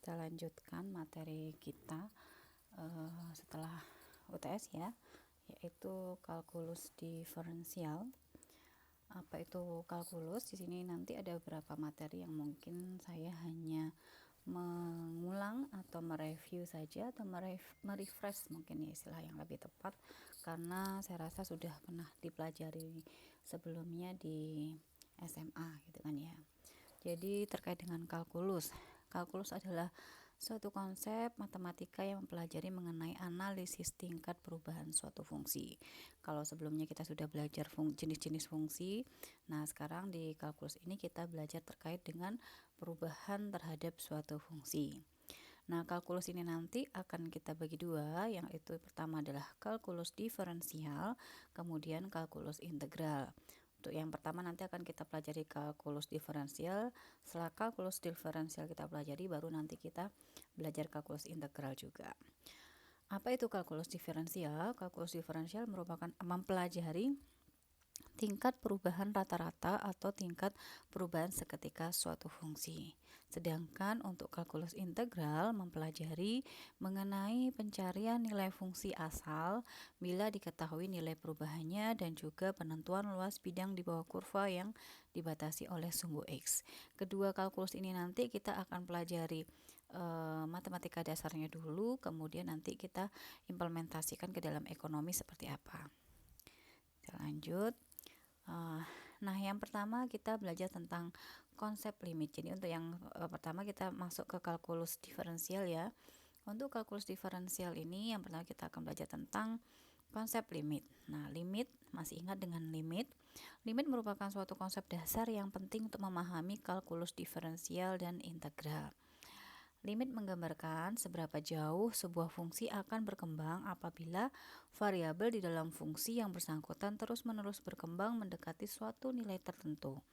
kita lanjutkan materi kita setelah UTS ya, yaitu kalkulus diferensial. Apa itu kalkulus? Di sini nanti ada beberapa materi yang mungkin saya hanya mengulang atau mereview saja, atau merefresh mungkin ya istilah yang lebih tepat, karena saya rasa sudah pernah dipelajari sebelumnya di SMA gitu kan ya. Jadi terkait dengan kalkulus adalah suatu konsep matematika yang mempelajari mengenai analisis tingkat perubahan suatu fungsi. Kalau sebelumnya kita sudah belajar jenis-jenis fungsi, nah sekarang di kalkulus ini kita belajar terkait dengan perubahan terhadap suatu fungsi. Nah, kalkulus ini nanti akan kita bagi dua, yang itu pertama adalah kalkulus diferensial, kemudian kalkulus integral. Untuk yang pertama nanti akan kita pelajari kalkulus diferensial. Setelah kalkulus diferensial kita pelajari, baru nanti kita belajar kalkulus integral juga. Apa itu kalkulus diferensial? Kalkulus diferensial merupakan mempelajari tingkat perubahan rata-rata atau tingkat perubahan seketika suatu fungsi. Sedangkan untuk kalkulus integral mempelajari mengenai pencarian nilai fungsi asal bila diketahui nilai perubahannya dan juga penentuan luas bidang di bawah kurva yang dibatasi oleh sumbu X. Kedua kalkulus ini nanti kita akan pelajari matematika dasarnya dulu, kemudian nanti kita implementasikan ke dalam ekonomi seperti apa. Kita lanjut. Nah, yang pertama kita belajar tentang konsep limit. Jadi untuk yang pertama kita masuk ke kalkulus diferensial ya. Untuk kalkulus diferensial ini yang pertama kita akan belajar tentang konsep limit. Nah, limit, masih ingat dengan limit? Limit merupakan suatu konsep dasar yang penting untuk memahami kalkulus diferensial dan integral. Limit menggambarkan seberapa jauh sebuah fungsi akan berkembang apabila variabel di dalam fungsi yang bersangkutan terus-menerus berkembang mendekati suatu nilai tertentu.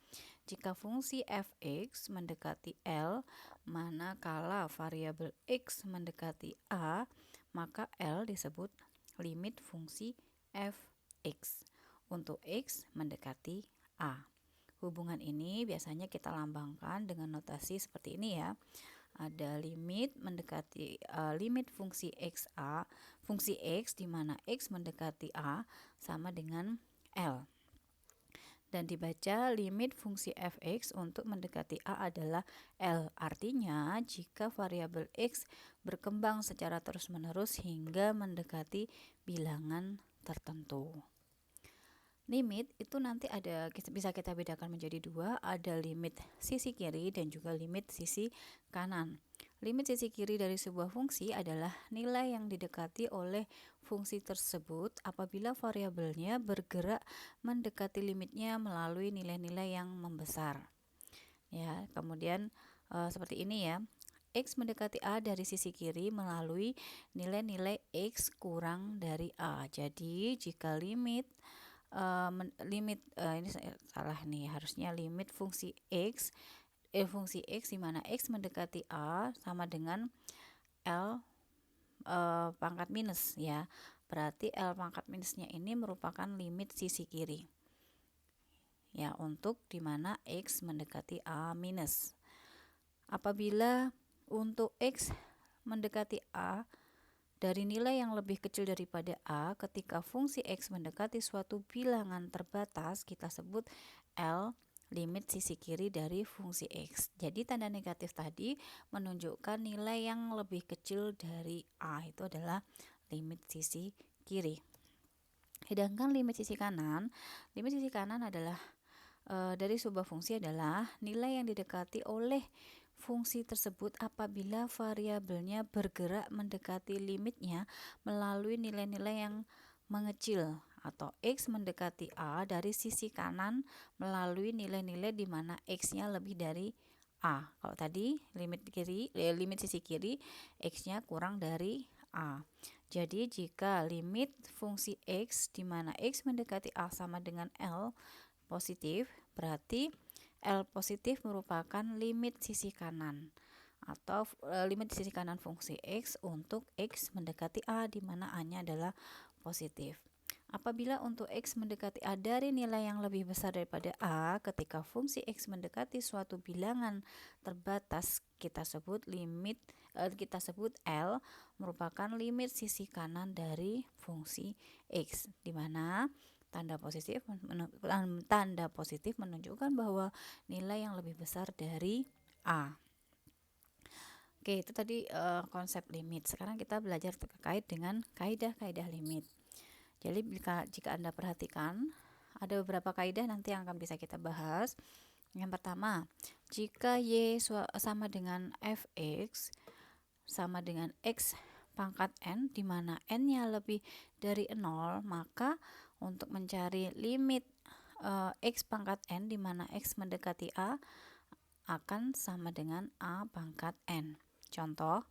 Jika fungsi f(x) mendekati L, manakala variabel x mendekati A, maka L disebut limit fungsi f(x) untuk x mendekati A. Hubungan ini biasanya kita lambangkan dengan notasi seperti ini ya. Ada limit mendekati limit fungsi fungsi x di mana x mendekati A sama dengan L. Dan dibaca limit fungsi f(x) untuk mendekati A adalah L. Artinya jika variabel x berkembang secara terus-menerus hingga mendekati bilangan tertentu. Limit itu nanti bisa kita bedakan menjadi dua, ada limit sisi kiri dan juga limit sisi kanan. Limit sisi kiri dari sebuah fungsi adalah nilai yang didekati oleh fungsi tersebut apabila variabelnya bergerak mendekati limitnya melalui nilai-nilai yang membesar. Ya, kemudian seperti ini ya. X mendekati A dari sisi kiri melalui nilai-nilai X kurang dari A. Jadi jika limit ini salah nih, harusnya limit fungsi x di mana x mendekati A sama dengan L pangkat minus ya. Berarti L pangkat minusnya ini merupakan limit sisi kiri ya, untuk di mana x mendekati A minus. Apabila untuk x mendekati A dari nilai yang lebih kecil daripada A, ketika fungsi x mendekati suatu bilangan terbatas, kita sebut L limit sisi kiri dari fungsi x. Jadi tanda negatif tadi menunjukkan nilai yang lebih kecil dari A, itu adalah limit sisi kiri. Sedangkan limit sisi kanan adalah dari sebuah fungsi adalah nilai yang didekati oleh fungsi tersebut apabila variabelnya bergerak mendekati limitnya melalui nilai-nilai yang mengecil, atau x mendekati A dari sisi kanan melalui nilai-nilai di mana x-nya lebih dari A. Kalau tadi limit sisi kiri x-nya kurang dari A. Jadi jika limit fungsi x di mana x mendekati A sama dengan L positif, berarti L positif merupakan limit sisi kanan atau limit sisi kanan fungsi x untuk x mendekati A di mana A-nya adalah positif. Apabila untuk X mendekati A dari nilai yang lebih besar daripada A, ketika fungsi X mendekati suatu bilangan terbatas, kita sebut L merupakan limit sisi kanan dari fungsi X, di mana tanda positif menunjukkan bahwa nilai yang lebih besar dari A. Oke, itu tadi konsep limit. Sekarang kita belajar terkait dengan kaidah-kaidah limit. Jadi jika Anda perhatikan, ada beberapa kaidah nanti yang akan bisa kita bahas. Yang pertama, jika Y sama dengan Fx sama dengan X pangkat N, di mana N-nya lebih dari 0, maka untuk mencari limit X pangkat N, di mana X mendekati A, akan sama dengan A pangkat N. Contoh,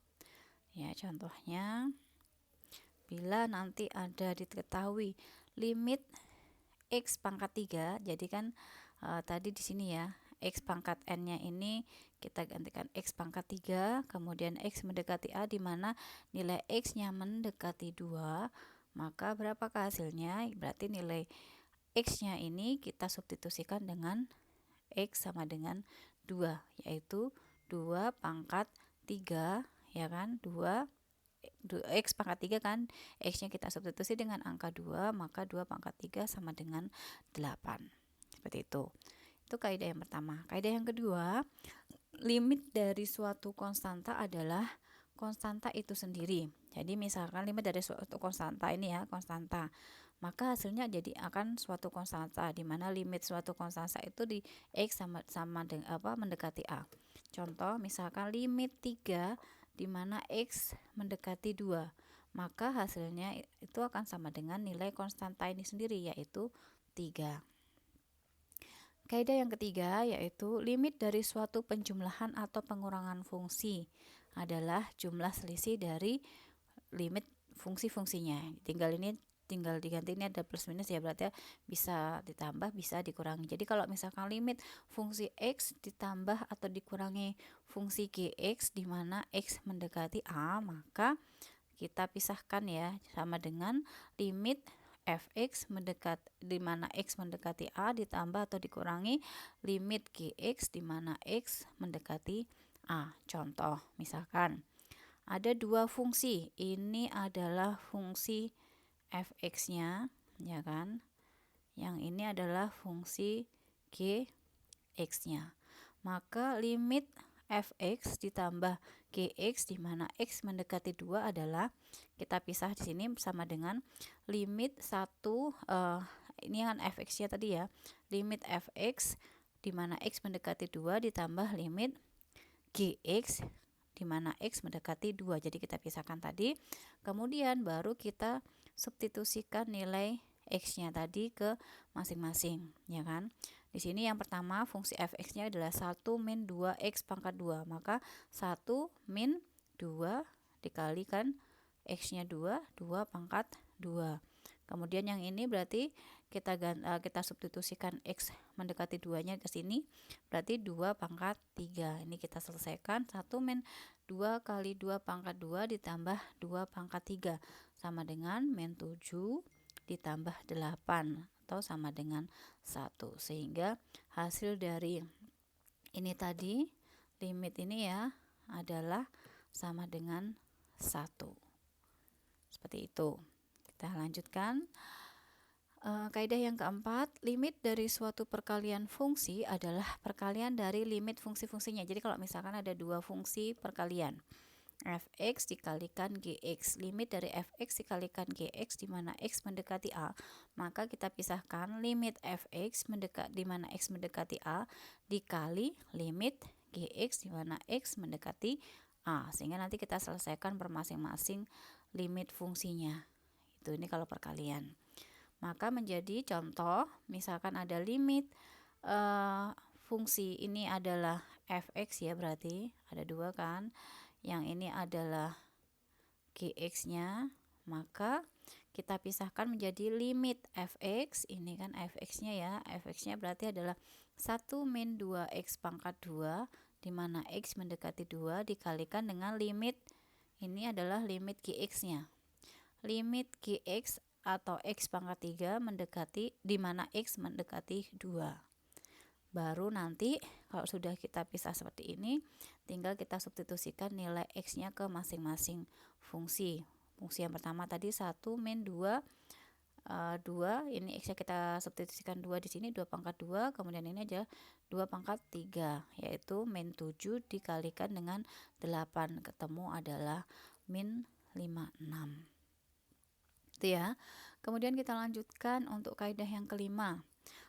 ya contohnya, bila nanti ada diketahui limit X pangkat 3, jadi kan tadi di sini ya, X pangkat N-nya ini kita gantikan X pangkat 3, kemudian X mendekati A, di mana nilai X-nya mendekati 2, maka berapakah hasilnya? Berarti nilai X-nya ini kita substitusikan dengan X sama dengan 2, yaitu 2 pangkat 3, ya kan, 2 X pangkat 3 kan, X-nya kita substitusi dengan angka 2, maka 2 pangkat 3 sama dengan 8. Seperti itu. Itu kaidah yang pertama. Kaidah yang kedua, limit dari suatu konstanta adalah konstanta itu sendiri. Jadi misalkan limit dari suatu konstanta ini ya, konstanta, maka hasilnya jadi akan suatu konstanta, di mana limit suatu konstanta itu di X sama dengan mendekati A. Contoh misalkan limit 3, di mana X mendekati 2, maka hasilnya itu akan sama dengan nilai konstanta ini sendiri, yaitu 3. Kaidah yang ketiga yaitu limit dari suatu penjumlahan atau pengurangan fungsi adalah jumlah selisih dari limit fungsi-fungsinya. Tinggal diganti, ini ada plus minus ya, berarti bisa ditambah bisa dikurangi. Jadi kalau misalkan limit fungsi X ditambah atau dikurangi fungsi Gx, di mana X mendekati A, maka kita pisahkan ya, sama dengan limit Fx di mana X mendekati A ditambah atau dikurangi limit Gx di mana X mendekati A. Contoh misalkan ada dua fungsi, ini adalah fungsi Fx-nya, ya kan? Yang ini adalah fungsi Gx-nya. Maka limit Fx ditambah Gx di mana X mendekati 2 adalah, kita pisah di sini sama dengan limit 1, ini kan Fx-nya tadi ya, limit Fx di mana X mendekati 2 ditambah limit Gx di mana X mendekati 2. Jadi kita pisahkan tadi, kemudian baru kita substitusikan nilai X-nya tadi ke masing-masing, ya kan? Di sini yang pertama fungsi Fx-nya adalah 1 min 2X pangkat 2, maka 1 min 2 dikalikan X-nya 2 pangkat 2. Kemudian yang ini berarti kita substitusikan X mendekati 2-nya ke sini, berarti 2 pangkat 3. Ini kita selesaikan, 1 min 2 kali 2 pangkat 2 ditambah 2 pangkat 3 sama dengan min 7 ditambah 8 atau sama dengan 1. Sehingga hasil dari ini tadi, limit ini ya, adalah sama dengan 1. Seperti itu. Kita lanjutkan. Kaidah yang keempat, limit dari suatu perkalian fungsi adalah perkalian dari limit fungsi-fungsinya. Jadi kalau misalkan ada dua fungsi perkalian, Fx dikalikan Gx, limit dari Fx dikalikan Gx di mana X mendekati A, maka kita pisahkan limit Fx di mana X mendekati A dikali limit Gx di mana X mendekati A, sehingga nanti kita selesaikan per masing-masing limit fungsinya. Ini kalau perkalian. Maka menjadi contoh, misalkan ada limit fungsi ini adalah Fx ya, berarti ada dua kan, yang ini adalah Gx-nya, maka kita pisahkan menjadi limit Fx, ini kan Fx-nya ya, Fx-nya berarti adalah 1 min 2X pangkat 2, di mana X mendekati 2 dikalikan dengan limit, ini adalah limit Gx-nya. Limit Gx atau X pangkat 3 mendekati, di mana X mendekati 2. Baru nanti kalau sudah kita pisah seperti ini, tinggal kita substitusikan nilai X-nya ke masing-masing fungsi. Fungsi yang pertama tadi 1 min 2, 2, ini X-nya kita substitusikan 2 di sini, 2 pangkat 2, kemudian ini aja 2 pangkat 3, yaitu min 7 dikalikan dengan 8, ketemu adalah min 56. Itu ya. Kemudian kita lanjutkan untuk kaidah yang kelima.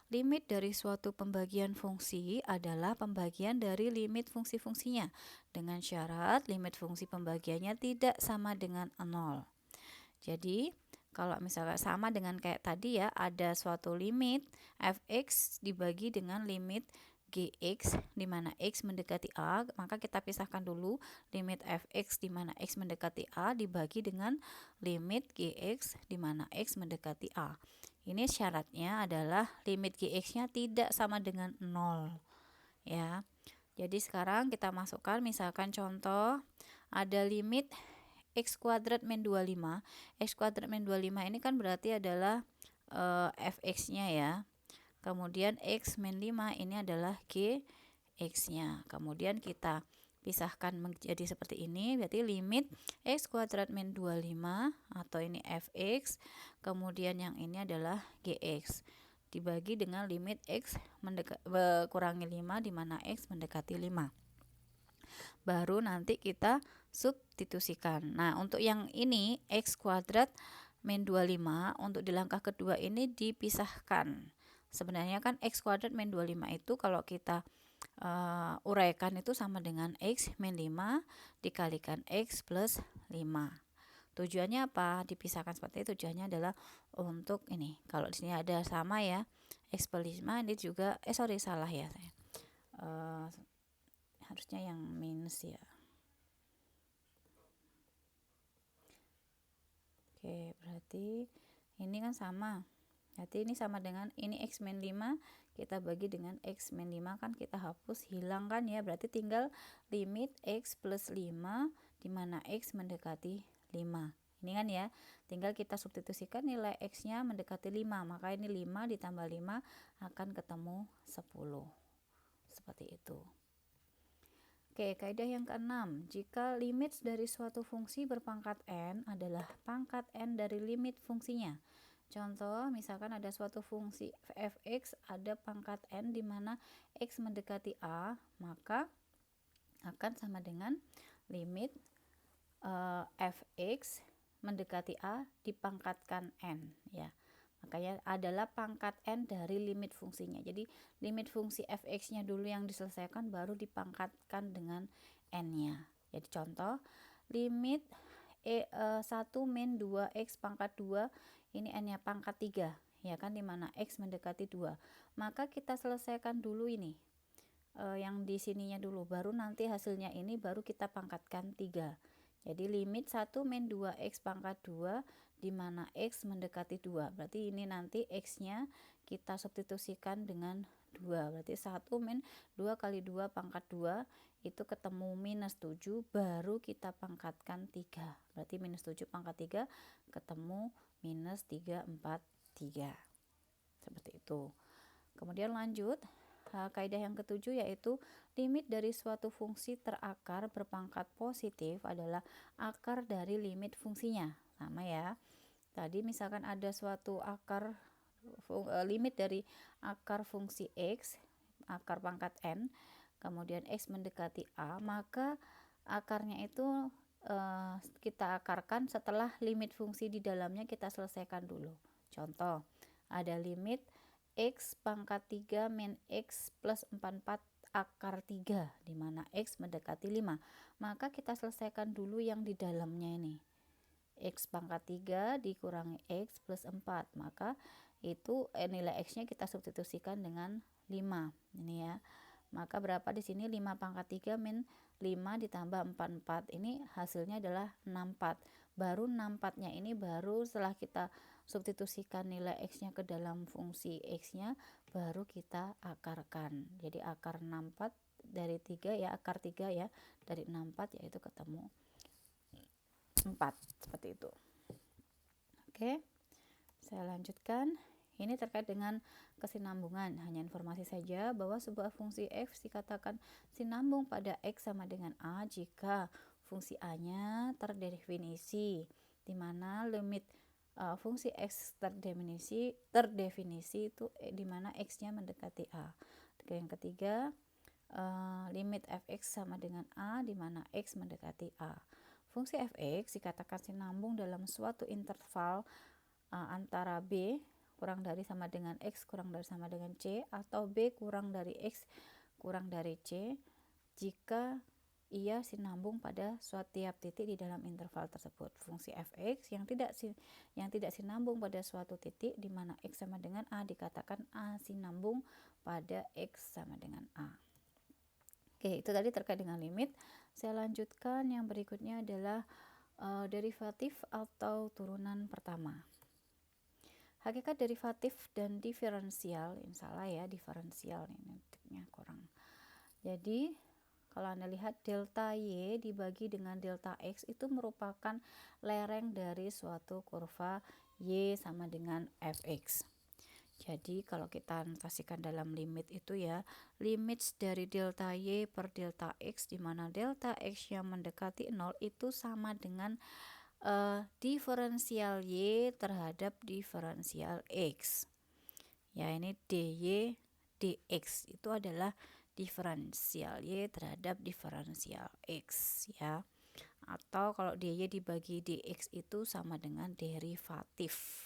Limit dari suatu pembagian fungsi adalah pembagian dari limit fungsi-fungsinya dengan syarat limit fungsi pembagiannya tidak sama dengan 0. Jadi kalau misalnya sama dengan kayak tadi ya, ada suatu limit fx dibagi dengan limit gx di mana x mendekati a, maka kita pisahkan dulu limit fx di mana x mendekati a dibagi dengan limit gx di mana x mendekati a. Ini syaratnya adalah limit gx-nya tidak sama dengan 0 ya. Jadi sekarang kita masukkan misalkan contoh ada limit x kuadrat min 25. X kuadrat min 25 ini kan berarti adalah fx-nya ya. Kemudian x min 5 ini adalah gx-nya. Kemudian kita pisahkan menjadi seperti ini, berarti limit x kuadrat min 25 atau ini fx, kemudian yang ini adalah gx dibagi dengan limit x kurangi 5 di mana x mendekati 5. Baru nanti kita substitusikan. Nah, untuk yang ini x kuadrat min 25 untuk di langkah kedua ini dipisahkan. Sebenarnya kan x kuadrat min 25 itu kalau kita uraikan itu sama dengan x min 5 dikalikan x plus 5. Tujuannya apa? Dipisahkan seperti itu. Tujuannya adalah untuk ini. Kalau di sini ada sama ya, x plus 5 ini juga salah ya saya. Harusnya yang minus ya. Oke, berarti ini kan sama. Berarti ini sama dengan ini x min 5 kita bagi dengan x min 5 kan kita hapus, hilang kan ya. Berarti tinggal limit x plus 5 di mana x mendekati 5. Ini kan ya, tinggal kita substitusikan nilai x-nya mendekati 5. Maka ini 5 ditambah 5 akan ketemu 10. Seperti itu. Oke, kaidah yang keenam, jika limit dari suatu fungsi berpangkat n adalah pangkat n dari limit fungsinya. Contoh, misalkan ada suatu fungsi fx ada pangkat n di mana x mendekati a, maka akan sama dengan limit fx mendekati a dipangkatkan n ya. Makanya adalah pangkat n dari limit fungsinya. Jadi limit fungsi fx-nya dulu yang diselesaikan baru dipangkatkan dengan n-nya. Jadi contoh limit 1 min 2x pangkat 2 ini n-nya pangkat 3 ya kan, dimana x mendekati 2. Maka kita selesaikan dulu ini yang di sininya dulu, baru nanti hasilnya ini baru kita pangkatkan 3. Jadi limit 1 min 2x pangkat 2 di mana x mendekati 2. Berarti ini nanti x-nya kita substitusikan dengan 2. Berarti 1 min 2 kali 2 pangkat 2 itu ketemu minus 7, baru kita pangkatkan 3. Berarti minus 7 pangkat 3 ketemu minus 343. Seperti itu. Kemudian lanjut, kaidah yang ketujuh yaitu limit dari suatu fungsi terakar berpangkat positif adalah akar dari limit fungsinya. Sama ya. Tadi misalkan ada suatu akar limit dari akar fungsi x, akar pangkat n, kemudian x mendekati a, maka akarnya itu kita akarkan setelah limit fungsi di dalamnya kita selesaikan dulu. Contoh, ada limit x pangkat 3 min x plus 44 akar 3 di mana x mendekati 5. Maka kita selesaikan dulu yang di dalamnya ini. X pangkat 3 dikurangi x plus 4. Maka itu nilai x-nya kita substitusikan dengan 5. Ini ya. Maka berapa di sini? 5 pangkat 3 min 5 ditambah 44. Ini hasilnya adalah 64. Baru 64-nya ini baru setelah kita substitusikan nilai x-nya ke dalam fungsi x-nya baru kita akarkan. Jadi akar 64 dari 3 ya, akar 3 ya, dari 64 yaitu ketemu 4. Seperti itu. Oke. Saya lanjutkan. Ini terkait dengan kesinambungan. Hanya informasi saja bahwa sebuah fungsi f dikatakan sinambung pada x sama dengan a jika fungsi a-nya terdefinisi, di mana limit fungsi x terdefinisi itu di mana x-nya mendekati a. Yang ketiga, limit fx sama dengan a di mana x mendekati a. Fungsi fx dikatakan sinambung dalam suatu interval antara b kurang dari sama dengan x kurang dari sama dengan c atau b kurang dari x kurang dari c jika ia sinambung pada suatu tiap titik di dalam interval tersebut. Fungsi fx yang tidak sinambung pada suatu titik di mana x sama dengan a dikatakan a sinambung pada x sama dengan a. Oke, itu tadi terkait dengan limit. Saya lanjutkan, yang berikutnya adalah derivatif atau turunan pertama. Hakikat derivatif dan diferensial, ini salah ya, diferensial ini titiknya kurang. Jadi kalau Anda lihat delta Y dibagi dengan delta X itu merupakan lereng dari suatu kurva Y sama dengan fx. Jadi kalau kita notasikan dalam limit itu ya, limit dari delta Y per delta X di mana delta X yang mendekati 0 itu sama dengan diferensial Y terhadap diferensial X. Ya, ini dy dx itu adalah diferensial Y terhadap diferensial X ya. Atau kalau dy dibagi dx itu sama dengan derivatif.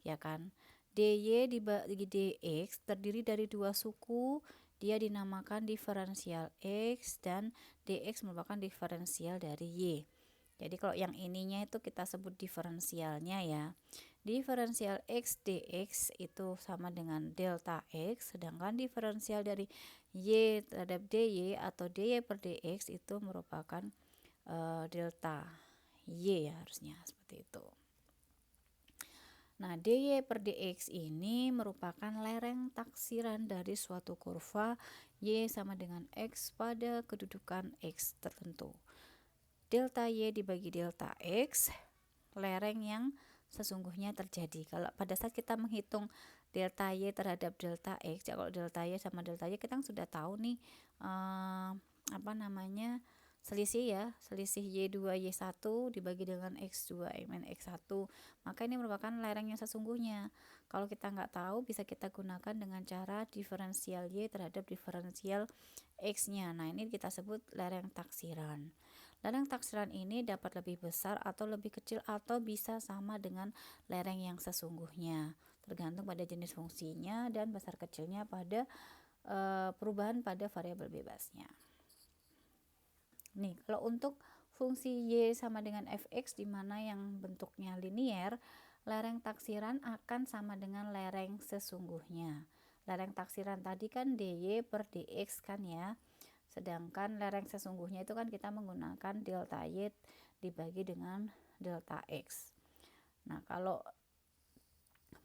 Ya kan? dy dibagi dx terdiri dari dua suku, dia dinamakan diferensial X dan dx merupakan diferensial dari Y. Jadi kalau yang ininya itu kita sebut diferensialnya ya. Diferensial x dx itu sama dengan delta x, sedangkan diferensial dari y terhadap dy atau dy per dx itu merupakan delta y ya, harusnya seperti itu. Nah, dy per dx ini merupakan lereng taksiran dari suatu kurva y sama dengan x pada kedudukan x tertentu. Delta y dibagi delta x, lereng yang sesungguhnya terjadi. Kalau pada saat kita menghitung delta y terhadap delta x, ya kalau delta y sama delta y kita sudah tahu nih selisih ya, selisih y2 y1 dibagi dengan x2 min x1, maka ini merupakan lereng yang sesungguhnya. Kalau kita nggak tahu, bisa kita gunakan dengan cara diferensial y terhadap diferensial x-nya. Nah, ini kita sebut lereng taksiran. Lereng taksiran ini dapat lebih besar atau lebih kecil atau bisa sama dengan lereng yang sesungguhnya, tergantung pada jenis fungsinya dan besar kecilnya pada perubahan pada variabel bebasnya. Nih, kalau untuk fungsi y sama dengan fx di mana yang bentuknya linier, lereng taksiran akan sama dengan lereng sesungguhnya. Lereng taksiran tadi kan dy per dx kan ya. Sedangkan lereng sesungguhnya itu kan kita menggunakan delta y dibagi dengan delta x. Nah, kalau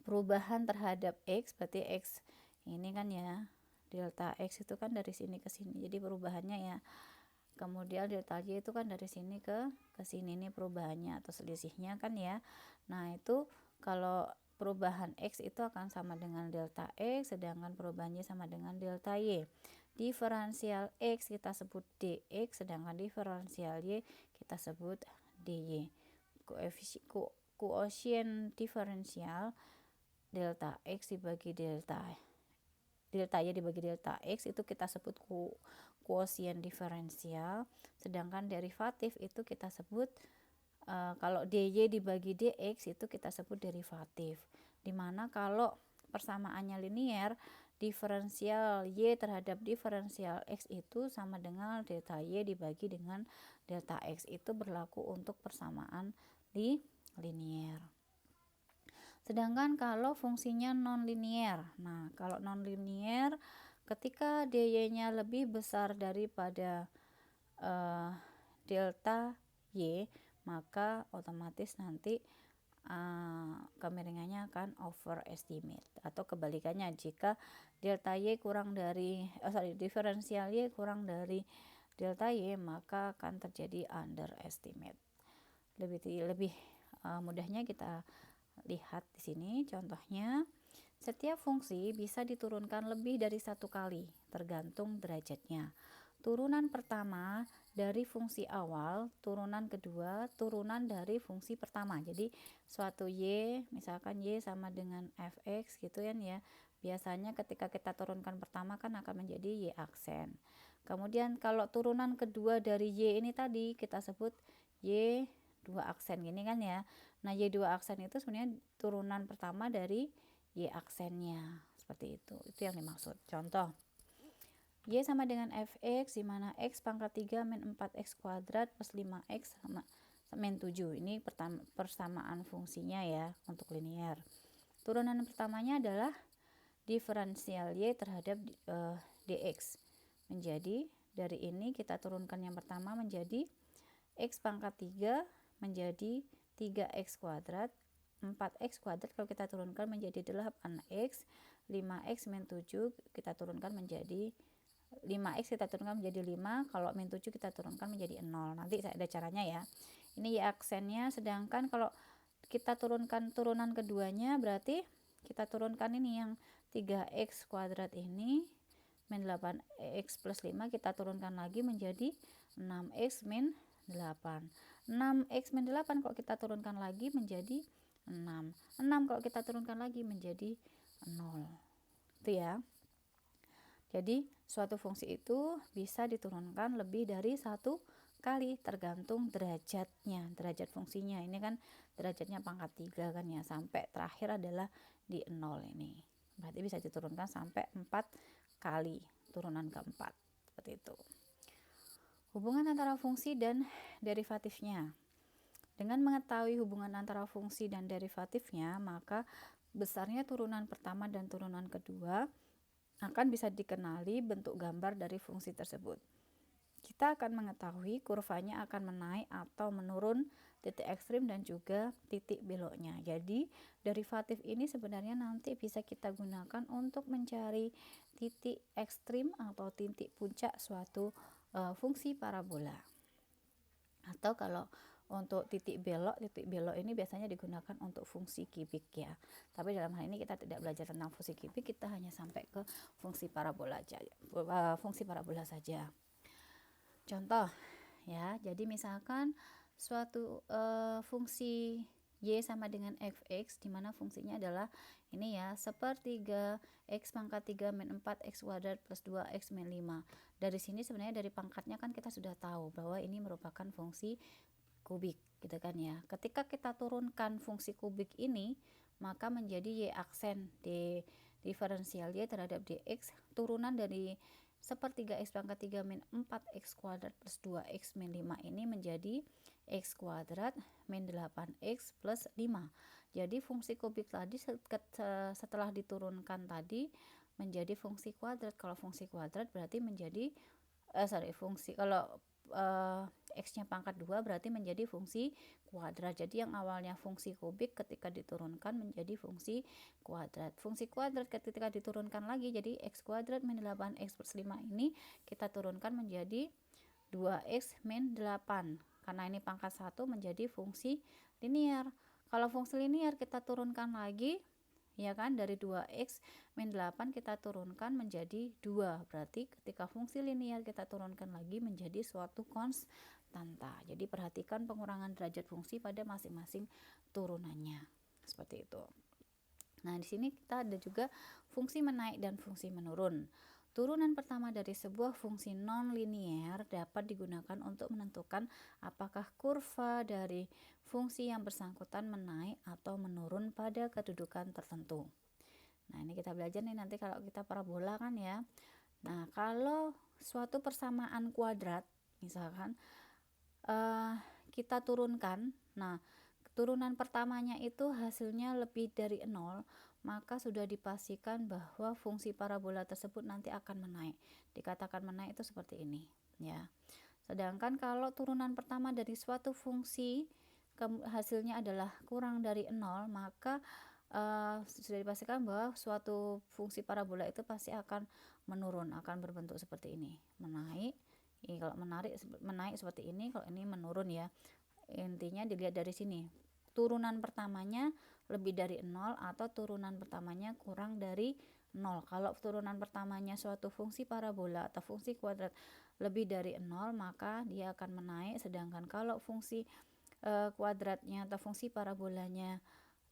perubahan terhadap x berarti x ini kan ya, delta x itu kan dari sini ke sini. Jadi perubahannya ya. Kemudian delta y itu kan dari sini ke sini, ini perubahannya atau selisihnya kan ya. Nah, itu kalau perubahan x itu akan sama dengan delta x, sedangkan perubahannya sama dengan delta y. Diferensial x kita sebut dx, sedangkan diferensial y kita sebut dy. Koefisien diferensial delta x dibagi delta y dibagi delta x itu kita sebut koefisien diferensial, sedangkan derivatif itu kita sebut kalau dy dibagi dx itu kita sebut derivatif. Dimana kalau persamaannya linier, diferensial y terhadap diferensial x itu sama dengan delta y dibagi dengan delta x. Itu berlaku untuk persamaan linier. Sedangkan kalau fungsinya non-linier, nah kalau non-linier ketika dy-nya lebih besar daripada delta y, maka otomatis nanti kemiringannya akan overestimate, atau kebalikannya jika delta y kurang dari diferensial y kurang dari delta y, maka akan terjadi underestimate. Lebih mudahnya kita lihat di sini contohnya. Setiap fungsi bisa diturunkan lebih dari satu kali, tergantung derajatnya. Turunan pertama dari fungsi awal, turunan kedua, turunan dari fungsi pertama. Jadi suatu y, misalkan y sama dengan fx gitu kan ya. Biasanya ketika kita turunkan pertama kan akan menjadi y aksen. Kemudian kalau turunan kedua dari y ini tadi kita sebut y 2 aksen gini kan ya. Nah, y 2 aksen itu sebenarnya turunan pertama dari y aksennya, seperti itu yang dimaksud. Contoh, y sama dengan fx, di mana x pangkat 3 min 4x kuadrat plus 5x sama min 7. Ini persamaan fungsinya ya untuk linear. Turunan pertamanya adalah diferensial y terhadap dx. Menjadi dari ini kita turunkan yang pertama menjadi x pangkat 3 menjadi 3x kuadrat, 4x kuadrat kalau kita turunkan menjadi 8x, 5x min 7 kita turunkan menjadi 5x kita turunkan menjadi 5, kalau min 7 kita turunkan menjadi 0. Nanti ada caranya ya. Ini y aksennya, sedangkan kalau kita turunkan turunan keduanya berarti kita turunkan ini yang 3x kuadrat ini min 8x plus 5 kita turunkan lagi menjadi 6x min 8. 6x min 8 kalau kita turunkan lagi menjadi 6. 6 kalau kita turunkan lagi menjadi 0. Itu ya. Jadi suatu fungsi itu bisa diturunkan lebih dari satu kali tergantung derajatnya, derajat fungsinya. Ini kan derajatnya pangkat 3 kan ya, sampai terakhir adalah di 0 ini. Berarti bisa diturunkan sampai 4 kali, turunan keempat. Seperti itu. Hubungan antara fungsi dan derivatifnya. Dengan mengetahui hubungan antara fungsi dan derivatifnya, maka besarnya turunan pertama dan turunan kedua akan bisa dikenali bentuk gambar dari fungsi tersebut. Kita akan mengetahui kurvanya akan menaik atau menurun, titik ekstrim dan juga titik beloknya. Jadi derivatif ini sebenarnya nanti bisa kita gunakan untuk mencari titik ekstrim atau titik puncak suatu fungsi parabola. Atau kalau untuk titik belok ini biasanya digunakan untuk fungsi kubik ya. Tapi dalam hal ini kita tidak belajar tentang fungsi kubik, kita hanya sampai ke fungsi parabola saja. Contoh ya, jadi misalkan suatu fungsi y sama dengan fx, di mana fungsinya adalah ini ya, sepertiga x pangkat 3 min 4x kuadrat plus 2x min 5. Dari sini sebenarnya dari pangkatnya kan kita sudah tahu bahwa ini merupakan fungsi kubik gitu kan ya. Ketika kita turunkan fungsi kubik ini, maka menjadi y aksen di diferensial y terhadap dx, turunan dari sepertiga x pangkat 3 min 4x kuadrat plus 2x min 5 ini menjadi x kuadrat min 8x plus 5. Jadi fungsi kubik tadi setelah diturunkan tadi menjadi fungsi kuadrat. Kalau fungsi kuadrat berarti menjadi x-nya pangkat 2 berarti menjadi fungsi kuadrat. Jadi yang awalnya fungsi kubik ketika diturunkan menjadi fungsi kuadrat. Fungsi kuadrat ketika diturunkan lagi jadi x kuadrat min 8x plus 5 ini kita turunkan menjadi 2x min 8. Karena ini pangkat 1 menjadi fungsi linear. Kalau fungsi linear kita turunkan lagi ya kan, dari 2x min 8 kita turunkan menjadi 2. Berarti ketika fungsi linear kita turunkan lagi menjadi suatu konstanta. Jadi perhatikan pengurangan derajat fungsi pada masing-masing turunannya. Seperti itu. Nah, di sini kita ada juga fungsi menaik dan fungsi menurun. Turunan pertama dari sebuah fungsi non-linear dapat digunakan untuk menentukan apakah kurva dari fungsi yang bersangkutan menaik atau menurun pada kedudukan tertentu. Nah, ini kita belajar nih nanti kalau kita parabola kan ya. Nah, kalau suatu persamaan kuadrat misalkan kita turunkan, nah turunan pertamanya itu hasilnya lebih dari 0, maka sudah dipastikan bahwa fungsi parabola tersebut nanti akan menaik. Dikatakan menaik itu seperti ini ya. Sedangkan kalau turunan pertama dari suatu fungsi hasilnya adalah kurang dari 0, maka sudah dipastikan bahwa suatu fungsi parabola itu pasti akan menurun, akan berbentuk seperti ini, menaik. Kalau menaik seperti ini, kalau ini menurun ya. Intinya dilihat dari sini, turunan pertamanya lebih dari 0 atau turunan pertamanya kurang dari 0. Kalau turunan pertamanya suatu fungsi parabola atau fungsi kuadrat lebih dari 0, maka dia akan menaik, sedangkan kalau fungsi kuadratnya atau fungsi parabolanya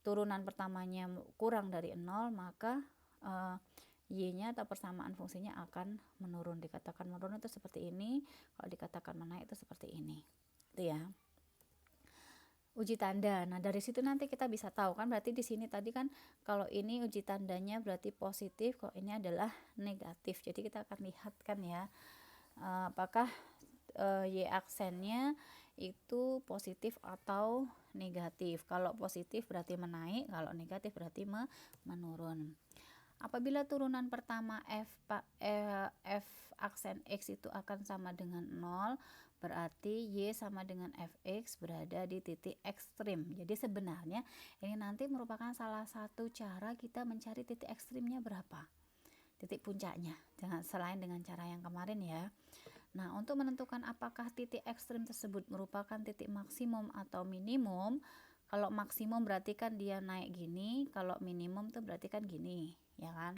turunan pertamanya kurang dari 0, maka y-nya atau persamaan fungsinya akan menurun. Dikatakan menurun itu seperti ini, kalau dikatakan menaik itu seperti ini. Itu ya. Uji tanda. Nah, dari situ nanti kita bisa tahu kan, berarti di sini tadi kan kalau ini uji tandanya berarti positif, kalau ini adalah negatif. Jadi kita akan lihat kan ya, apakah y aksennya itu positif atau negatif. Kalau positif berarti menaik, kalau negatif berarti menurun. Apabila turunan pertama f aksen x itu akan sama dengan 0, berarti y sama dengan fx berada di titik ekstrim. Jadi sebenarnya ini nanti merupakan salah satu cara kita mencari titik ekstrimnya berapa, titik puncaknya, jangan selain dengan cara yang kemarin ya. Nah, untuk menentukan apakah titik ekstrim tersebut merupakan titik maksimum atau minimum, kalau maksimum berarti kan dia naik gini, kalau minimum tuh berarti kan gini, ya kan?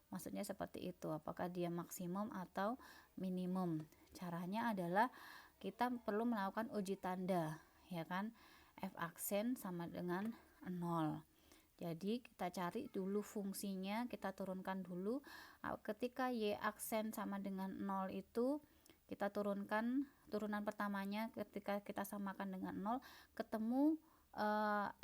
Maksudnya seperti itu, apakah dia maksimum atau minimum. Caranya adalah kita perlu melakukan uji tanda, ya kan? F aksen sama dengan 0. Jadi kita cari dulu fungsinya, kita turunkan dulu. Ketika y aksen sama dengan 0 itu kita turunkan turunan pertamanya, ketika kita samakan dengan 0, ketemu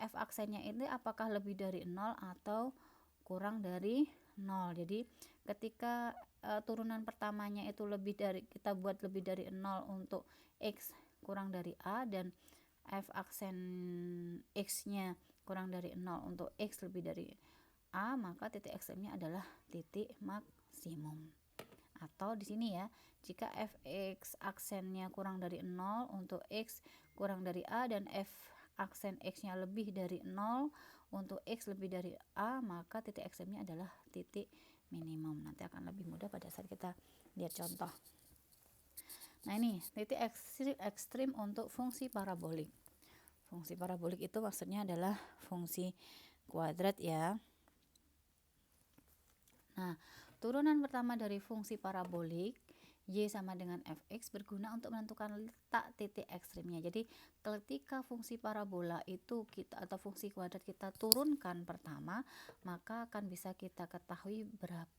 f aksennya ini apakah lebih dari 0 atau kurang dari 0. Jadi ketika turunan pertamanya itu lebih dari, kita buat lebih dari 0 untuk x kurang dari a, dan f aksen x nya kurang dari 0 untuk x lebih dari a, maka titik ekstrimnya adalah titik maksimum. Atau di sini ya, jika fx aksennya kurang dari 0 untuk x kurang dari a, dan f aksen x nya lebih dari 0 untuk x lebih dari a, maka titik ekstrimnya adalah titik minimum. Nanti akan lebih mudah pada saat kita lihat contoh. Nah, ini titik ekstrim untuk fungsi parabolik. Fungsi parabolik itu maksudnya adalah fungsi kuadrat ya. Nah, turunan pertama dari fungsi parabolik y sama dengan fx berguna untuk menentukan letak titik ekstrimnya. Jadi ketika fungsi parabola itu kita atau fungsi kuadrat kita turunkan pertama, maka akan bisa kita ketahui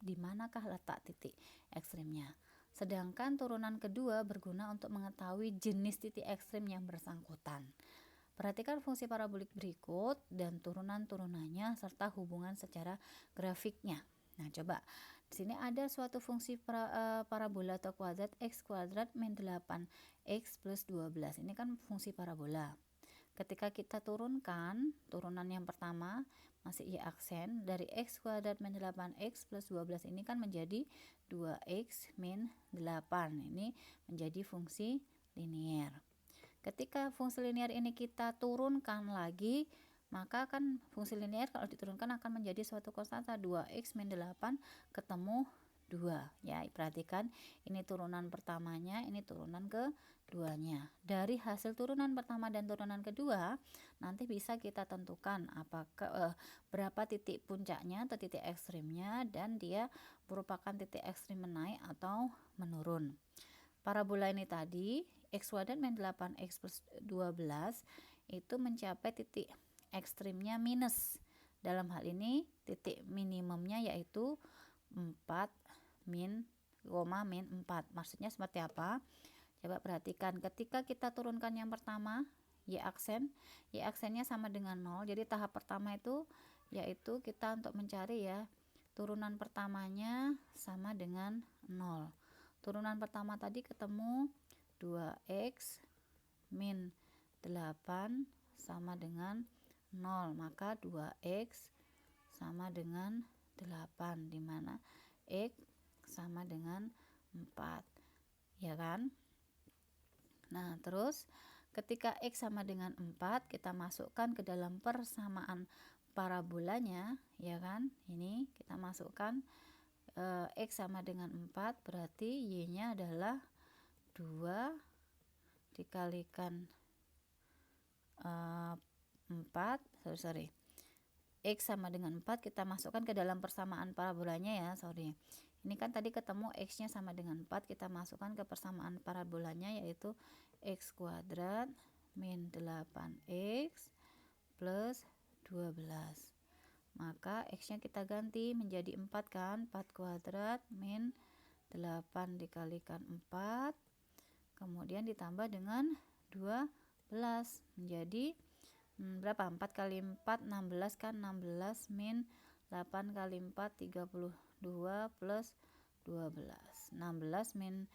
di manakah letak titik ekstrimnya. Sedangkan turunan kedua berguna untuk mengetahui jenis titik ekstrim yang bersangkutan. Perhatikan fungsi parabolik berikut dan turunan-turunannya serta hubungan secara grafiknya. Nah, coba di sini ada suatu fungsi parabola atau kuadrat x kuadrat min 8x plus 12. Ini kan fungsi parabola. Ketika kita turunkan, turunan yang pertama masih y aksen, dari x kuadrat min 8x plus 12 ini kan menjadi 2x min 8. Ini menjadi fungsi linier. Ketika fungsi linier ini kita turunkan lagi, maka kan fungsi linier kalau diturunkan akan menjadi suatu konstanta, 2x min 8 ketemu 2 ya. Perhatikan ini turunan pertamanya, ini turunan keduanya. Dari hasil turunan pertama dan turunan kedua nanti bisa kita tentukan apakah berapa titik puncaknya atau titik ekstrimnya, dan dia merupakan titik ekstrim menaik atau menurun. Parabola ini tadi x kuadrat min 8x plus 12 itu mencapai titik ekstrimnya minus. Dalam hal ini titik minimumnya yaitu 4 min 4. Maksudnya seperti apa? Coba perhatikan, ketika kita turunkan yang pertama y aksennya sama dengan 0. Jadi tahap pertama itu yaitu kita untuk mencari ya, turunan pertamanya sama dengan 0. Turunan pertama tadi ketemu 2x min 8 sama dengan 0, maka 2x sama dengan 8, dimana x sama dengan 4 ya kan. Nah, terus ketika x sama dengan 4 kita masukkan ke dalam persamaan parabolanya ya kan. Ini kita masukkan x sama dengan 4, berarti y nya adalah 2 dikalikan 4 X sama dengan 4 kita masukkan ke dalam persamaan parabolanya ya, ini kan tadi ketemu X nya sama dengan 4, kita masukkan ke persamaan parabolanya, yaitu X kuadrat min 8X plus 12. Maka X nya kita ganti menjadi 4 kan, 4 kuadrat min 8 dikalikan 4, kemudian ditambah dengan 12 menjadi berapa? 4 kali 4 16 kan, 16 min 8 kali 4 32 plus 12. 16 min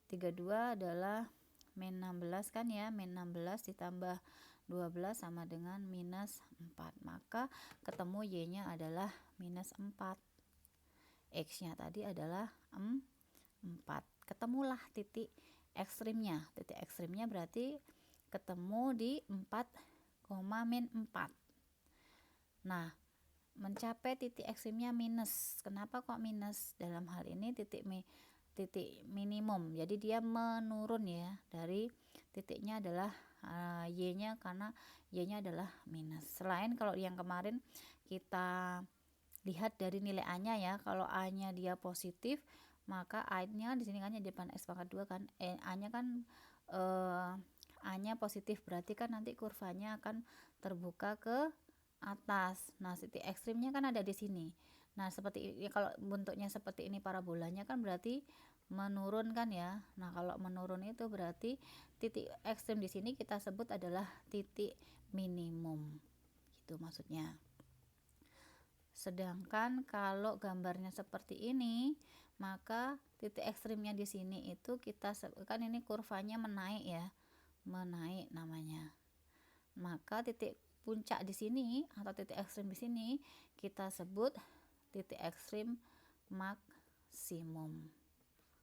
32 adalah min 16 kan ya, min 16 ditambah 12 sama dengan minus 4. Maka ketemu Y nya adalah minus 4. X nya tadi adalah 4. Ketemulah titik ekstrimnya. Titik ekstrimnya berarti ketemu di 4, min 4. Nah, mencapai titik ekstrimnya minus. Kenapa kok minus? Dalam hal ini titik minimum. Jadi dia menurun ya, dari titiknya adalah Y nya, karena Y nya adalah minus. Selain kalau yang kemarin kita lihat dari nilai A nya ya, kalau A nya dia positif, maka A nya di sini kan di depan X pangkat 2 kan, A nya kan A nya positif, berarti kan nanti kurvanya akan terbuka ke atas. Nah, titik ekstrimnya kan ada di sini. Nah, seperti ini, kalau bentuknya seperti ini parabolanya kan berarti menurun kan ya. Nah, kalau menurun itu berarti titik ekstrim di sini kita sebut adalah titik minimum. Gitu maksudnya. Sedangkan kalau gambarnya seperti ini, maka titik ekstrimnya di sini itu kita kan ini kurvanya menaik ya. Menaik namanya. Maka titik puncak di sini atau titik ekstrim di sini kita sebut titik ekstrim maksimum.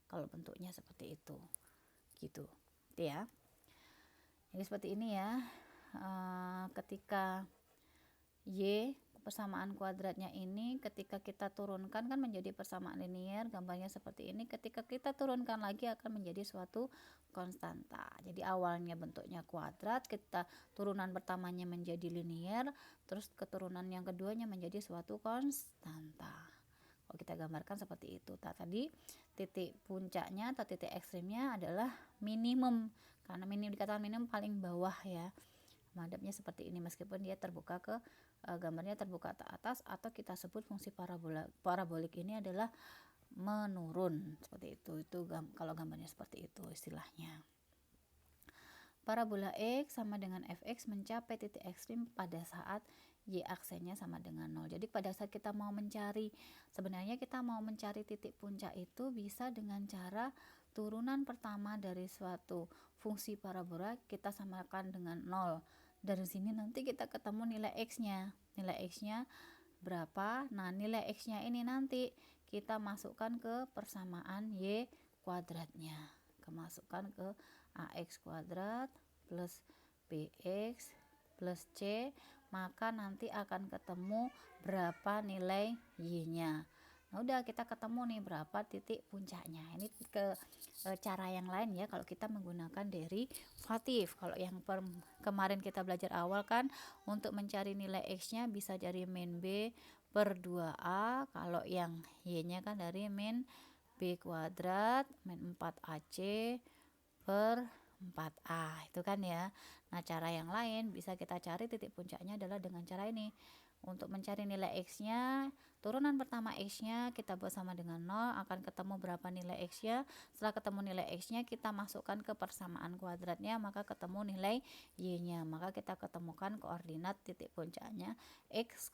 Kalau bentuknya seperti itu. Gitu. Ya. Jadi seperti ini ya. Ketika Y persamaan kuadratnya ini ketika kita turunkan kan menjadi persamaan linier, gambarnya seperti ini. Ketika kita turunkan lagi akan menjadi suatu konstanta. Jadi awalnya bentuknya kuadrat, kita turunan pertamanya menjadi linier, terus keturunan yang keduanya menjadi suatu konstanta. Kalau kita gambarkan seperti itu. Tadi titik puncaknya atau titik ekstrimnya adalah minimum, karena dikatakan minimum paling bawah ya. Madhabnya seperti ini, meskipun dia terbuka ke gambarnya terbuka ke atas, atau kita sebut fungsi parabolik ini adalah menurun, seperti itu kalau gambarnya seperti itu istilahnya. Parabola X sama dengan fx mencapai titik ekstrim pada saat Y aksennya sama dengan 0. Jadi pada saat kita mau mencari, sebenarnya kita mau mencari titik puncak itu bisa dengan cara turunan pertama dari suatu fungsi parabola kita samakan dengan 0. Dari sini nanti kita ketemu nilai X-nya. Nilai X-nya berapa? Nah, nilai X-nya ini nanti kita masukkan ke persamaan Y kuadratnya. Kemasukkan ke AX kuadrat plus BX plus C, maka nanti akan ketemu berapa nilai Y-nya. Nah, udah kita ketemu nih berapa titik puncaknya. Ini ke cara yang lain ya, kalau kita menggunakan derivatif. Kalau yang kemarin kita belajar awal kan untuk mencari nilai X-nya bisa dari min B per 2A, kalau yang Y-nya kan dari min B kuadrat min 4AC per 4A, itu kan ya. Nah, cara yang lain bisa kita cari titik puncaknya adalah dengan cara ini. Untuk mencari nilai X-nya, turunan pertama X-nya kita buat sama dengan 0, akan ketemu berapa nilai X-nya. Setelah ketemu nilai X-nya, kita masukkan ke persamaan kuadratnya, maka ketemu nilai Y-nya. Maka kita ketemukan koordinat titik puncaknya X,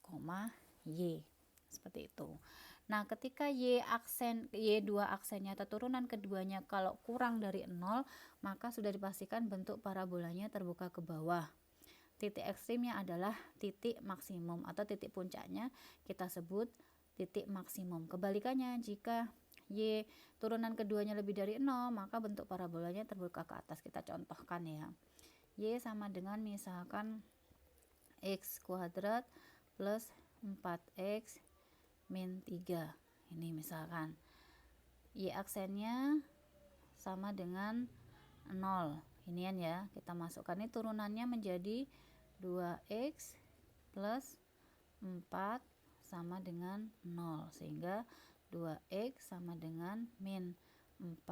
Y. Seperti itu. Nah, ketika Y2 aksennya atau turunan keduanya kalau kurang dari 0, maka sudah dipastikan bentuk parabolanya terbuka ke bawah. Titik ekstrimnya adalah titik maksimum atau titik puncaknya kita sebut titik maksimum. Kebalikannya, jika Y turunan keduanya lebih dari 0, maka bentuk parabolanya terbuka ke atas. Kita contohkan ya. Y sama dengan misalkan X kuadrat plus 4X min 3. Ini misalkan Y aksennya sama dengan 0. Inian ya, kita masukkan ini turunannya menjadi 2X plus 4 sama dengan 0, sehingga 2x sama dengan min 4,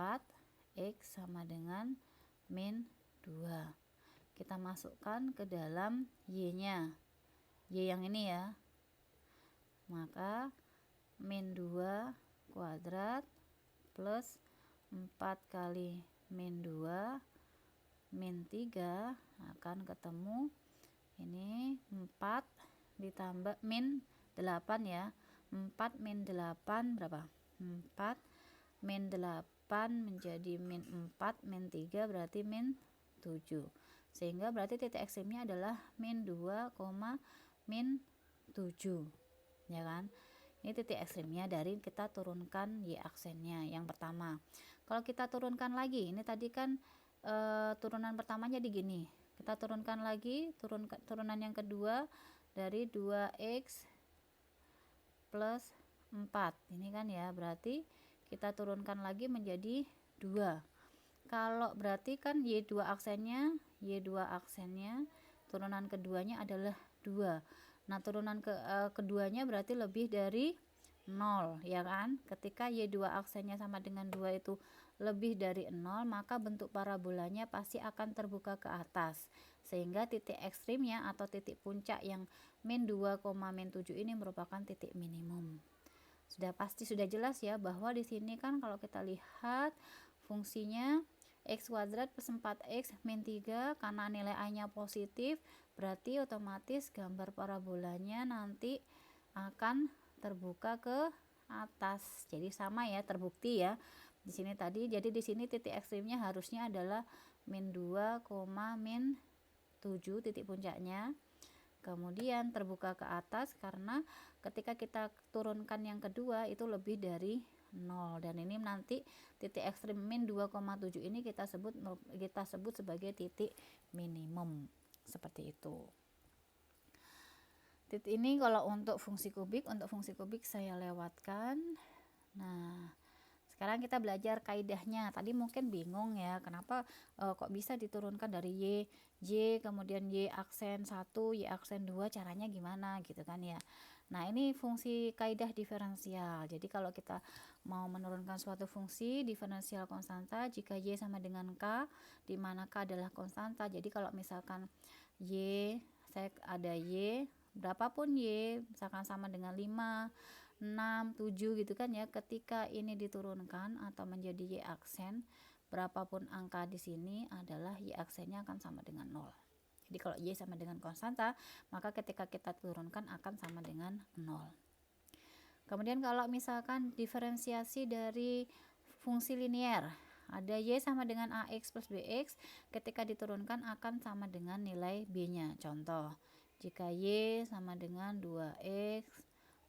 x sama dengan min 2. Kita masukkan ke dalam y-nya, y yang ini ya. Maka min 2 kuadrat plus 4 kali min 2 min 3 akan ketemu ini 4 ditambah min 8 ya. 4 min 8 berapa? 4 min 8 menjadi min 4 min 3 berarti min 7. Sehingga berarti titik ekstrimnya adalah min 2, min 7. Ya kan? Ini titik ekstrimnya dari kita turunkan y aksennya yang pertama. Kalau kita turunkan lagi, ini tadi kan turunan pertamanya di gini. Kita turunkan lagi, turunan yang kedua dari 2x plus 4. Ini kan ya, berarti kita turunkan lagi menjadi 2. Kalau berarti kan y2 aksennya turunan keduanya adalah 2. Nah, turunan keduanya berarti lebih dari 0, ya kan? Ketika y2 aksennya sama dengan 2 itu lebih dari 0, maka bentuk parabolanya pasti akan terbuka ke atas. Sehingga titik ekstrimnya atau titik puncak yang min 2, min 7 ini merupakan titik minimum. Sudah jelas ya bahwa di sini kan kalau kita lihat fungsinya x kuadrat plus 4x min 3, karena nilai a-nya positif, berarti otomatis gambar parabolanya nanti akan terbuka ke atas. Jadi sama ya, terbukti ya. Di sini tadi, jadi di sini titik ekstrimnya harusnya adalah min 2, min 7 titik puncaknya. Kemudian terbuka ke atas karena ketika kita turunkan yang kedua itu lebih dari 0, dan ini nanti titik ekstrim min 2,7 ini kita sebut sebagai titik minimum, seperti itu. Titik ini kalau untuk fungsi kubik saya lewatkan. Nah, sekarang kita belajar kaidahnya. Tadi mungkin bingung ya, kenapa kok bisa diturunkan dari y kemudian y aksen 1, y aksen 2, caranya gimana gitu kan ya. Nah, ini fungsi kaidah diferensial. Jadi kalau kita mau menurunkan suatu fungsi diferensial konstanta jika y sama dengan k, di mana k adalah konstanta. Jadi kalau misalkan saya ada y, berapapun y, misalkan sama dengan 5, 6, 7 gitu kan ya, ketika ini diturunkan atau menjadi y aksen, berapapun angka di sini adalah y aksennya akan sama dengan 0. Jadi kalau y sama dengan konstanta, maka ketika kita turunkan akan sama dengan 0. Kemudian kalau misalkan diferensiasi dari fungsi linier, ada y sama dengan ax plus bx, ketika diturunkan akan sama dengan nilai b-nya. Contoh, jika y sama dengan 2x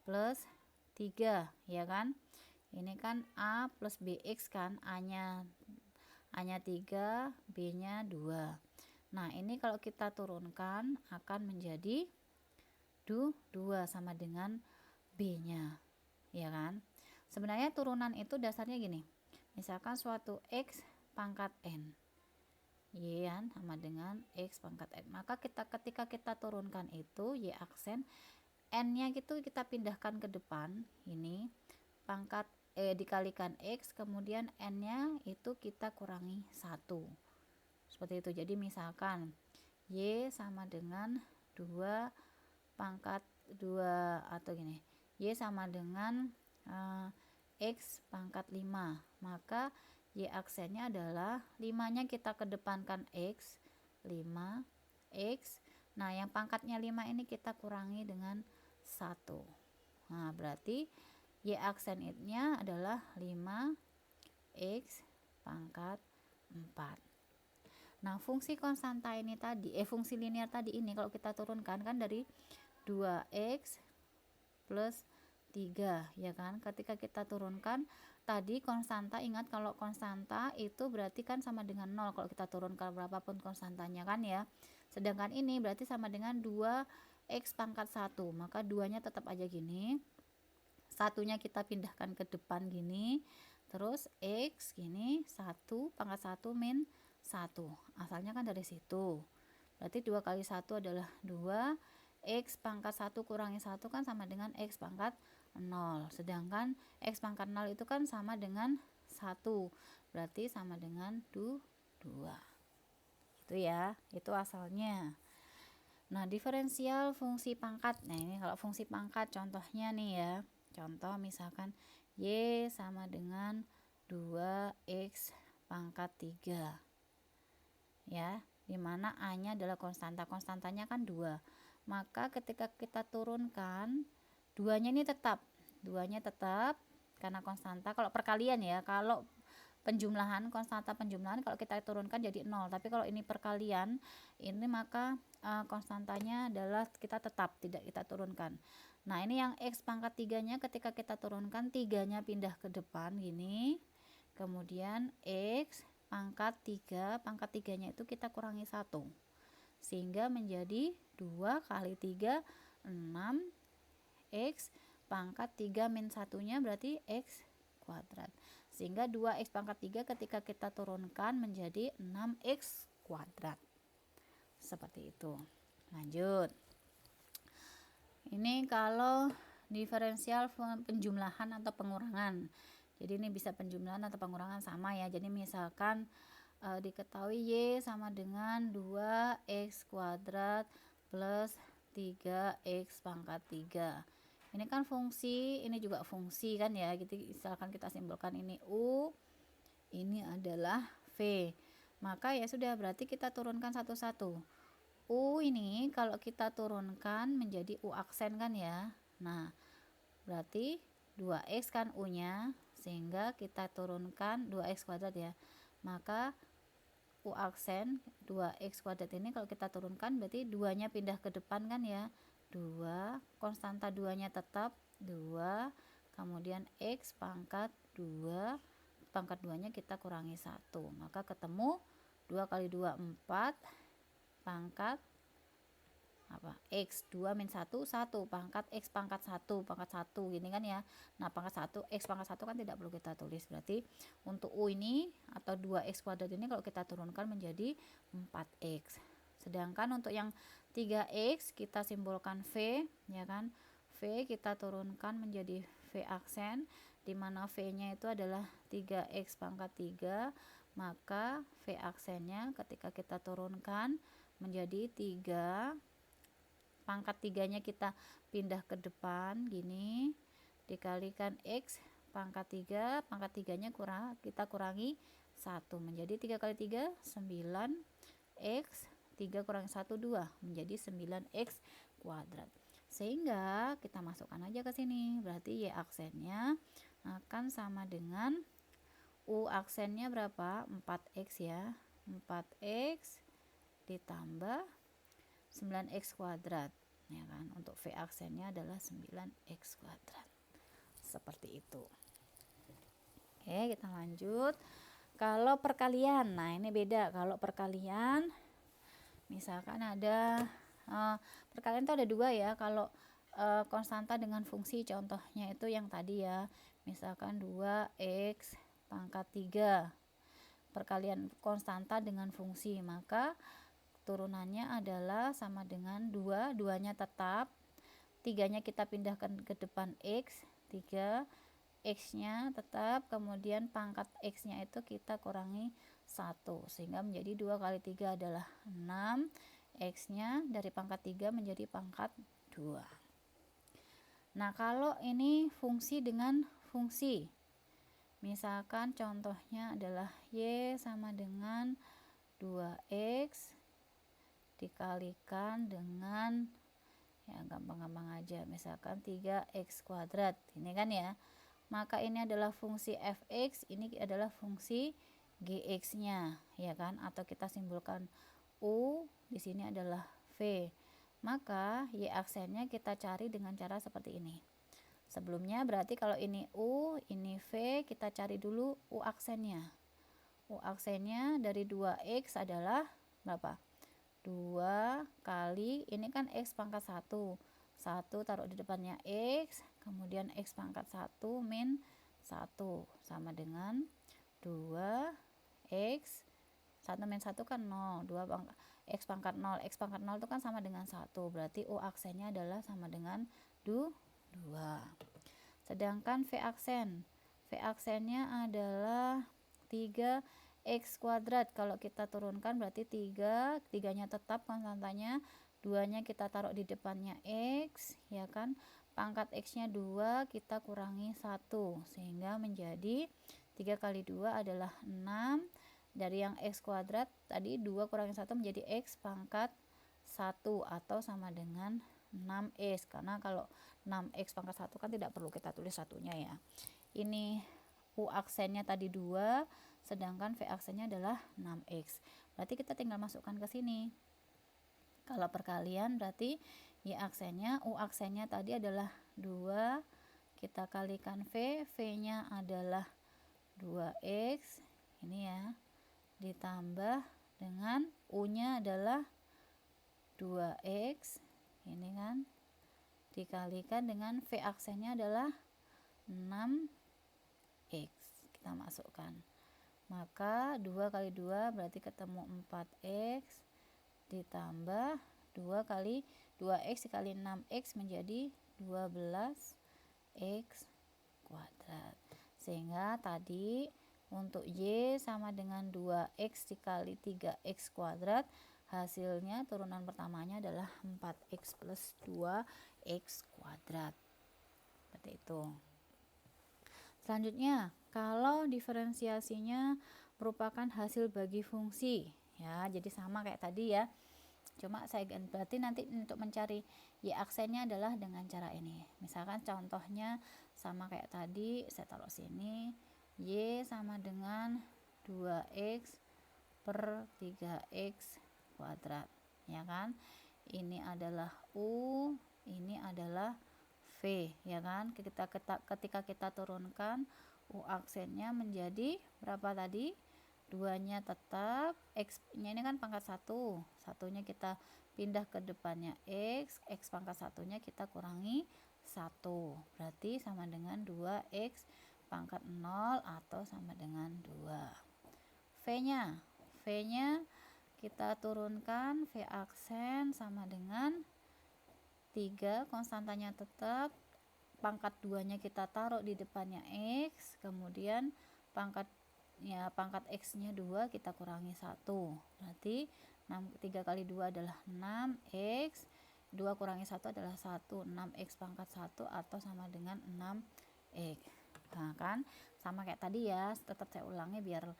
plus 3, ya kan? Ini kan a plus bx kan, a-nya 3, b-nya 2. Nah, ini kalau kita turunkan akan menjadi 2 sama dengan b-nya, ya kan? Sebenarnya turunan itu dasarnya gini. Misalkan suatu x pangkat n, y kan sama dengan x pangkat n. Maka ketika kita turunkan itu y aksen, n-nya gitu kita pindahkan ke depan, ini pangkat dikalikan x, kemudian n-nya itu kita kurangi 1. Seperti itu. Jadi misalkan y sama dengan 2 pangkat 2, atau gini, y sama dengan x pangkat 5, maka y aksennya adalah 5-nya kita kedepankan x, 5x. Nah, yang pangkatnya 5 ini kita kurangi dengan 1. Nah, berarti y aksennya adalah 5x pangkat 4. Nah, fungsi konstanta ini tadi, fungsi linear tadi ini kalau kita turunkan kan dari 2x plus 3, ya kan? Ketika kita turunkan tadi konstanta, ingat kalau konstanta itu berarti kan sama dengan 0 kalau kita turunkan berapapun konstantanya kan ya. Sedangkan ini berarti sama dengan 2x pangkat 1, maka 2-nya tetap aja gini. Satunya kita pindahkan ke depan gini. Terus x gini, 1 pangkat 1 min 1. Asalnya kan dari situ. Berarti 2 kali 1 adalah 2, X pangkat 1 kurangi 1 kan sama dengan X pangkat 0. Sedangkan X pangkat 0 itu kan sama dengan 1. Berarti sama dengan 2. Itu ya, itu asalnya. Nah, diferensial fungsi pangkat. Nah, ini kalau fungsi pangkat contohnya nih ya. Contoh misalkan Y sama dengan 2X pangkat 3. Ya, dimana A-nya adalah konstanta. Konstantanya kan 2. Maka ketika kita turunkan, duanya ini tetap. Duanya tetap karena konstanta. Kalau perkalian ya, kalau penjumlahan, konstanta penjumlahan kalau kita turunkan jadi 0. Tapi kalau ini perkalian, ini maka konstantanya adalah kita tetap, tidak kita turunkan. Nah, ini yang X pangkat 3-nya ketika kita turunkan, 3-nya pindah ke depan gini. Kemudian X pangkat 3, pangkat 3-nya itu kita kurangi 1. Sehingga menjadi 2 kali 3, 6. X pangkat 3 min 1-nya berarti X kuadrat. Sehingga 2X pangkat 3 ketika kita turunkan menjadi 6X kuadrat. Seperti itu. Lanjut. Ini kalau diferensial penjumlahan atau pengurangan. Jadi ini bisa penjumlahan atau pengurangan sama ya. Jadi misalkan diketahui Y sama dengan 2X kuadrat plus 3X pangkat 3. Ini kan fungsi, ini juga fungsi kan ya. Jadi misalkan kita simpulkan ini U, ini adalah V. Maka ya sudah, berarti kita turunkan satu-satu. U ini kalau kita turunkan menjadi U aksen kan ya. Nah, berarti 2X kan U-nya, sehingga kita turunkan 2X kuadrat ya. Maka U aksen 2X kuadrat ini kalau kita turunkan berarti 2-nya pindah ke depan kan ya. 2, konstanta 2-nya tetap 2, kemudian X pangkat 2, pangkat 2-nya kita kurangi 1. Maka ketemu 2 kali 2 4, pangkat X 2 min 1 1, pangkat X pangkat 1 pangkat 1 gini kan ya. Nah, pangkat 1 X pangkat 1 kan tidak perlu kita tulis. Berarti untuk U ini atau 2X kuadrat ini kalau kita turunkan menjadi 4X. Sedangkan untuk yang 3X kita simbolkan V ya kan. V kita turunkan menjadi V aksen, di mana V-nya itu adalah 3X pangkat 3. Maka V aksennya ketika kita turunkan menjadi 3, pangkat 3-nya kita pindah ke depan gini, dikalikan X pangkat 3, pangkat 3-nya kita kurangi 1, menjadi 3 kali 3 9, X 3 kurangi 1 2, menjadi 9X kuadrat. Sehingga kita masukkan aja ke sini, berarti Y aksennya akan sama dengan U aksennya berapa? 4X ya. 4X ditambah 9X kuadrat ya kan. Untuk V aksennya adalah 9X kuadrat. Seperti itu. Oke, kita lanjut. Kalau perkalian, nah ini beda. Kalau perkalian misalkan ada perkalian itu ada dua ya. Kalau konstanta dengan fungsi, contohnya itu yang tadi ya. Misalkan 2X pangkat 3. Perkalian konstanta dengan fungsi, maka turunannya adalah sama dengan 2, 2-nya tetap, 3-nya kita pindahkan ke depan X, 3, X-nya tetap, kemudian pangkat X-nya itu kita kurangi 1, sehingga menjadi 2 kali 3 adalah 6, X-nya dari pangkat 3 menjadi pangkat 2. Nah, kalau ini fungsi dengan fungsi, misalkan contohnya adalah Y sama dengan 2X dikalikan dengan, ya gampang-gampang aja, misalkan 3X kuadrat ini kan ya. Maka ini adalah fungsi fx, ini adalah fungsi gx nya ya kan, atau kita simbolkan u, di sini adalah v. Maka y aksennya kita cari dengan cara seperti ini. Sebelumnya berarti kalau ini u, ini v, kita cari dulu u aksennya. U aksennya dari 2x adalah berapa? 2 kali, ini kan X pangkat 1, 1 taruh di depannya X, kemudian X pangkat 1 min 1 sama dengan 2X, 1 min 1 kan 0, X pangkat 0. X pangkat 0 itu kan sama dengan 1, berarti U aksennya adalah sama dengan 2. Sedangkan V aksennya adalah 3x kuadrat. Kalau kita turunkan berarti 3nya tetap konstantanya, 2-nya kita taruh di depannya X, ya kan. Pangkat X-nya 2, kita kurangi 1, sehingga menjadi 3 kali 2 adalah 6. Dari yang X kuadrat tadi 2 kurangi 1 menjadi X pangkat 1 atau sama dengan 6x, karena kalau 6x pangkat 1 kan tidak perlu kita tulis satunya ya. Ini U aksennya tadi 2, sedangkan V aksennya adalah 6x. Berarti kita tinggal masukkan ke sini. Kalau perkalian berarti Y aksennya, U aksennya tadi adalah 2, kita kalikan V, V-nya adalah 2x, ini ya, ditambah dengan U-nya adalah 2x, ini kan, dikalikan dengan V aksennya adalah 6x, kita masukkan. Maka 2 kali 2 berarti ketemu 4x, ditambah 2 kali 2x dikali 6x menjadi 12x kuadrat. Sehingga tadi untuk Y sama dengan 2x dikali 3x kuadrat, hasilnya turunan pertamanya adalah 4x plus 2x kuadrat. Seperti itu. Selanjutnya, kalau diferensiasinya merupakan hasil bagi fungsi, ya, jadi sama kayak tadi ya. Cuma saya berarti nanti untuk mencari Y aksennya adalah dengan cara ini. Misalkan contohnya sama kayak tadi, saya taruh sini, Y sama dengan 2x per 3x kuadrat, ya kan. Ini adalah U, ini adalah V, ya kan. Ketika kita turunkan, U aksennya menjadi berapa tadi? 2-nya tetap, X-nya ini kan pangkat 1, satunya kita pindah ke depannya X, X pangkat 1-nya kita kurangi 1, berarti sama dengan 2x pangkat 0 atau sama dengan 2. V-nya kita turunkan, V aksen sama dengan 3, konstantanya tetap, pangkat 2-nya kita taruh di depannya X, kemudian pangkat X-nya 2, kita kurangi 1, berarti 3 kali 2 adalah 6x, 2 kurangi 1 adalah 1, 6x pangkat 1 atau sama dengan 6x. Nah kan sama kayak tadi ya, tetap saya ulangi biar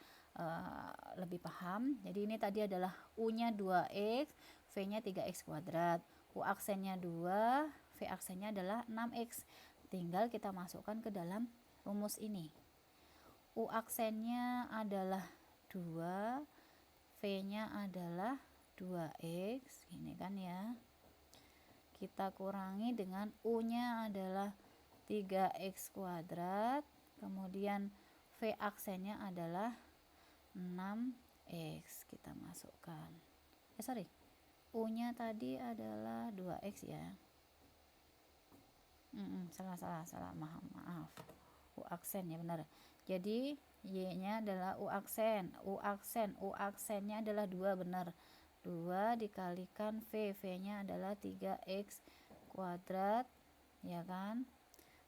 lebih paham. Jadi ini tadi adalah U-nya 2x, V-nya 3x kuadrat, U aksennya 2, V aksennya adalah 6x. Tinggal kita masukkan ke dalam rumus ini. U aksennya adalah 2, V-nya adalah 2x, ini kan ya. Kita kurangi dengan U-nya adalah 3x kuadrat, kemudian V aksennya adalah 6x, kita masukkan. U-nya tadi adalah 2x ya. Salah, maaf. U aksen ya, benar. Jadi Y-nya adalah U aksennya adalah 2, benar. 2 dikalikan V, V-nya adalah 3x kuadrat, ya kan.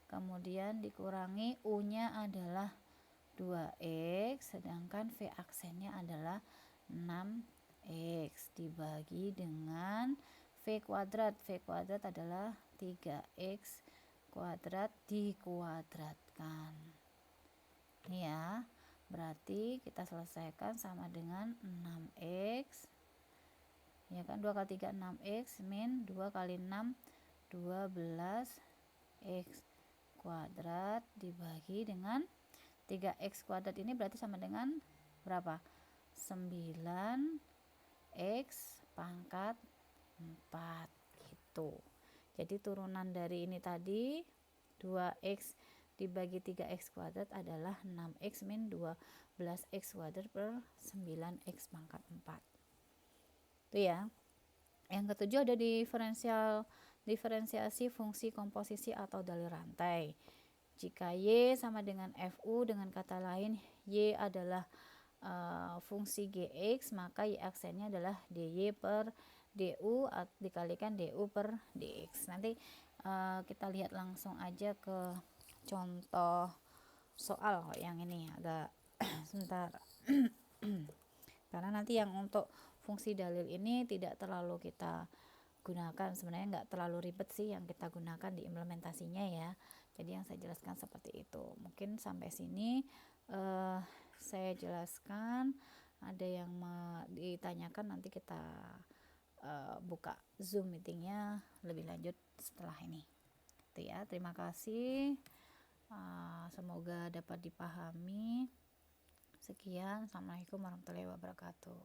Kemudian dikurangi U-nya adalah 2x, sedangkan V aksennya adalah 6x dibagi dengan V kuadrat. V kuadrat adalah 3x kuadrat dikuadratkan. Ini ya, berarti kita selesaikan sama dengan 6x, ya kan, 2 kali 3 6x, min 2 kali 6 12x kuadrat dibagi dengan 3x kuadrat, ini berarti sama dengan berapa? 9x pangkat 4 gitu. Jadi turunan dari ini tadi 2x dibagi 3x kuadrat adalah 6x min 12x kuadrat per 9x pangkat 4. Itu ya. Yang ketujuh ada diferensiasi fungsi komposisi atau dalil rantai. Jika Y sama dengan FU, dengan kata lain Y adalah fungsi Gx, maka Y aksennya adalah dy per du dikalikan du per dx. Nanti kita lihat langsung aja ke contoh soal yang ini agak sebentar. Karena nanti yang untuk fungsi dalil ini tidak terlalu kita gunakan, sebenarnya nggak terlalu ribet sih yang kita gunakan di implementasinya ya. Jadi yang saya jelaskan seperti itu. Mungkin sampai sini saya jelaskan. Ada yang ditanyakan, nanti kita buka Zoom meetingnya lebih lanjut setelah ini. Itu ya, terima kasih. Semoga dapat dipahami. Sekian, assalamualaikum warahmatullahi wabarakatuh.